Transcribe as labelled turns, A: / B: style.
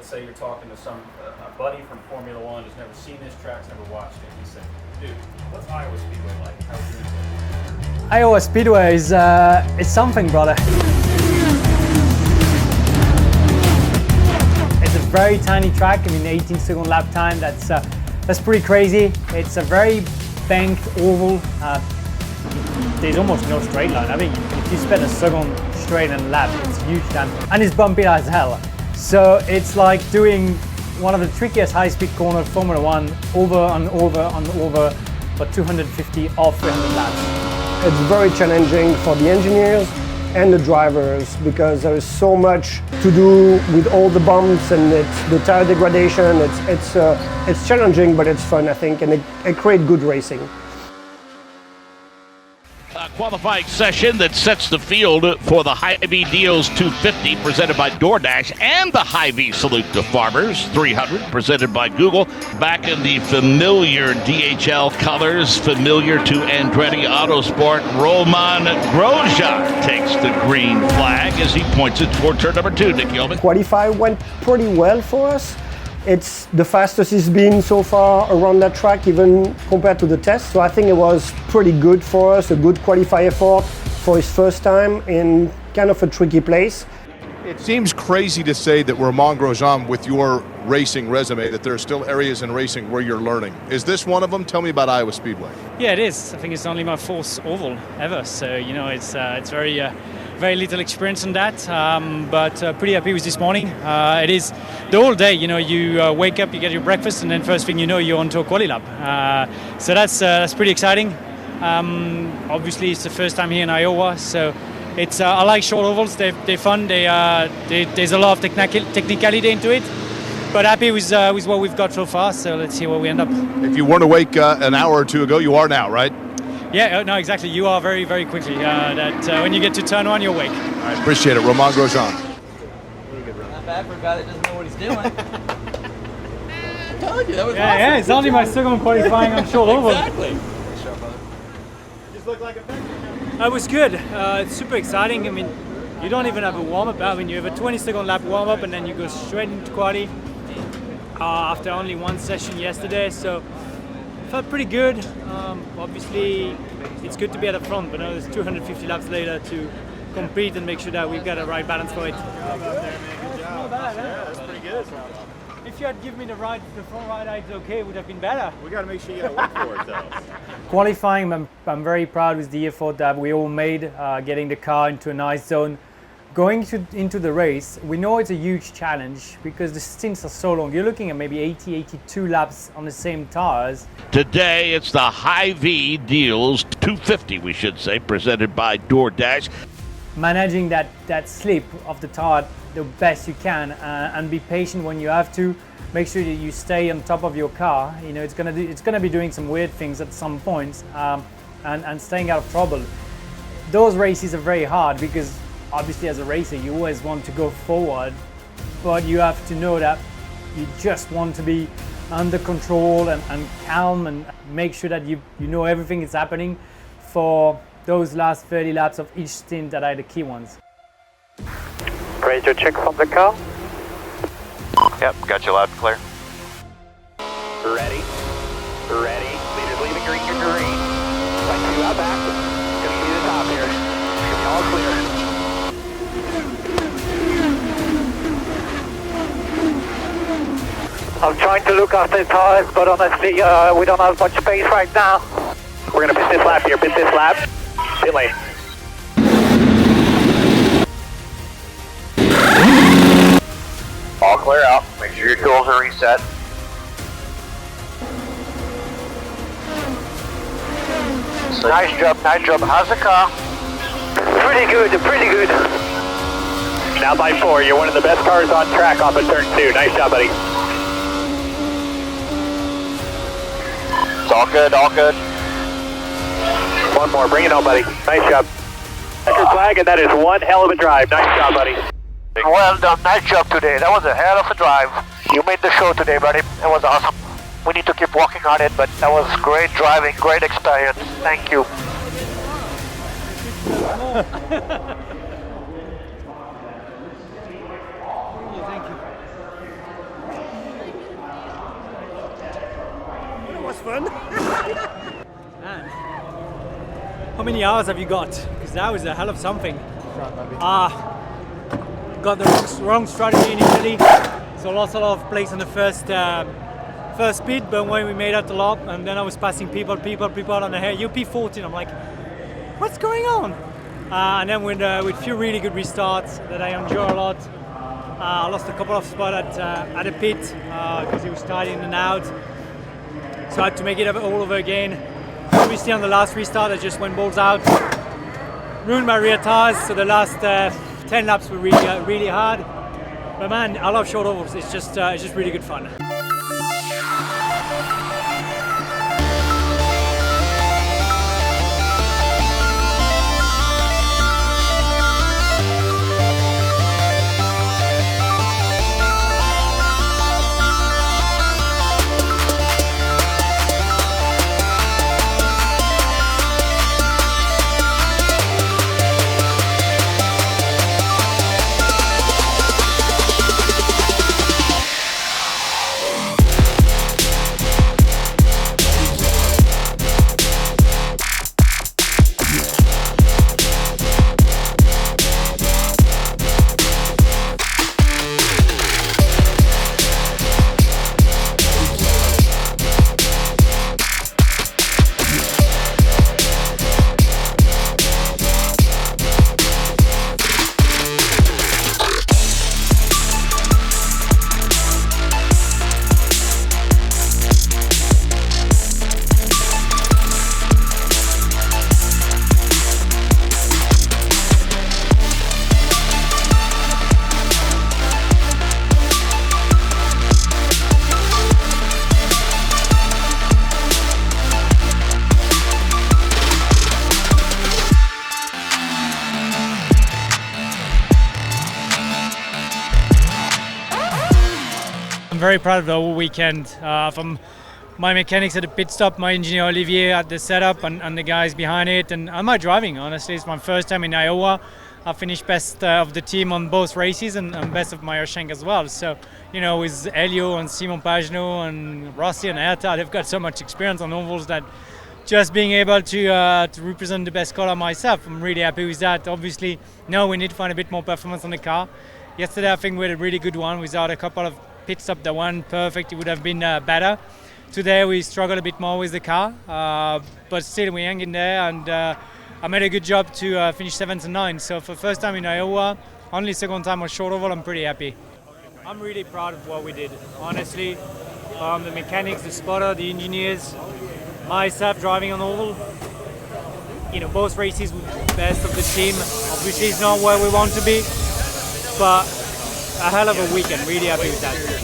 A: let's say you're talking to some a buddy from Formula One who's never seen this track, never watched it. He said, "Dude, what's Iowa Speedway like? How's it doing?"
B: Iowa Speedway is something, brother. It's a very tiny track. I mean, 18-second lap time. That's pretty crazy. It's a very banked oval. There's almost no straight line. I mean, if you spend a second straight in a lap, it's huge time, and it's bumpy as hell. So it's like doing one of the trickiest high-speed corners Formula One over and over and over for 250 or 300 laps.
C: It's very challenging for the engineers and the drivers because there is so much to do with all the bumps and the tire degradation. It's challenging, but it's fun, I think, and it creates good racing.
D: A qualifying session that sets the field for the Hy-Vee Deals 250 presented by DoorDash and the Hy-Vee Salute to Farmers 300 presented by Google. Back in the familiar DHL colors, familiar to Andretti Autosport, Romain Grosjean takes the green flag as he points it toward turn number 2. Nick Yeoman.
C: Qualify went pretty well for us. It's the fastest it's been so far around that track, even compared to the test. So I think it was pretty good for us, a good qualify effort for his first time in kind of a tricky place.
E: It seems crazy to say that Romain Grosjean, with your racing resume, that there are still areas in racing where you're learning. Is this one of them? Tell me about Iowa Speedway.
F: Yeah, it is. I think it's only my fourth oval ever, so you know it's very little experience on that, but pretty happy with this morning. It is the whole day, you know, you wake up, you get your breakfast, and then first thing you know, you're onto a quali lap. So that's pretty exciting. Obviously, it's the first time here in Iowa, so it's I like short ovals. They're fun. There's a lot of technicality into it, but happy with what we've got so far. So let's see where we end up.
E: If you weren't awake an hour or two ago, you are now, right?
F: Yeah, no, exactly. You are very, very quickly. When you get to turn one, you're awake.
E: All right, appreciate it. Romain Grosjean.
G: Not bad for a guy that doesn't know what he's doing. I told you, that was awesome.
B: Yeah, it's only my second qualifying on short oval.
G: Exactly.
E: Nice job, brother. You just look like a big.
B: It was good. It's super exciting. I mean, you don't even have a warm-up. I mean, you have a 20-second lap warm-up, and then you go straight into quali after only one session yesterday. So felt pretty good. Obviously, it's good to be at the front, but now there's 250 laps later to compete and make sure that we've got the right balance for it.
A: That's pretty good.
B: If you had given me the front right, it's okay, it would have been better.
A: We got to make sure you got to work for it, though.
B: Qualifying, I'm very proud with the effort that we all made, getting the car into a nice zone. Going into the race, we know it's a huge challenge because the stints are so long. You're looking at maybe 80, 82 laps on the same tires.
D: Today, it's the Hy-Vee Deals 250, we should say, presented by DoorDash.
B: Managing that slip of the tire the best you can and be patient when you have to. Make sure that you stay on top of your car. You know, it's gonna be doing some weird things at some points and staying out of trouble. Those races are very hard because obviously as a racer you always want to go forward, but you have to know that you just want to be under control and calm and make sure that you know everything is happening for those last 30 laps of each stint that are the key ones.
H: Radio check from the car.
I: Yep, got you loud and clear.
H: Ready. Leaders leaving green to green. Right, 2 out back. Gonna give you the top here. Should be all clear. I'm trying to look after the tires, but honestly, we don't have much space right now. We're gonna pit this lap here, pit this lap. Pit lane.
I: All clear out. Make sure your tools are reset. Nice job, nice job. How's the car?
H: Pretty good. Now by 4, you're one of the best cars on track off of turn 2. Nice job, buddy.
I: It's all good, all good.
H: One more, bring it on, buddy. Nice job. Checkered flag, and that is one hell of a drive. Nice job, buddy.
I: Well done, nice job today. That was a hell of a drive. You made the show today, buddy. It was awesome. We need to keep working on it, but that was great driving, great experience. Thank you.
F: many hours have you got? Because that was a hell of something. Got the wrong strategy initially, so lost a lot of place on the first speed, but when we made out the lap, and then I was passing people on the hair. You P14, I'm like, what's going on? And then with a few really good restarts that I enjoy a lot, I lost a couple of spots at a pit because it was tight in and out, so I had to make it all over again. Obviously on the last restart I just went balls out, ruined my rear tires, so the last 10 laps were really hard. But man, I love short ovals. It's just really good fun. Very proud of the whole weekend, from my mechanics at the pit stop, my engineer Olivier at the setup, and the guys behind it, and my driving. Honestly, it's my first time in Iowa. I finished best of the team on both races and best of my shank as well. So, you know, with Elio and Simon Pagenaud and Rossi and Herta, they've got so much experience on ovals that just being able to represent the best color myself, I'm really happy with that. Obviously, now we need to find a bit more performance on the car. Yesterday, I think we had a really good one without a couple of pit stop that weren't perfect. It would have been better. Today we struggled a bit more with the car, but still we hang in there, and I made a good job to finish 7th and 9th. So for the first time in Iowa, only second time on short oval, I'm pretty happy. I'm really proud of what we did, honestly. The mechanics, the spotter, the engineers, myself driving on oval. You know, both races were the best of the team. Obviously it's not where we want to be, but a hell of a weekend, really happy with that.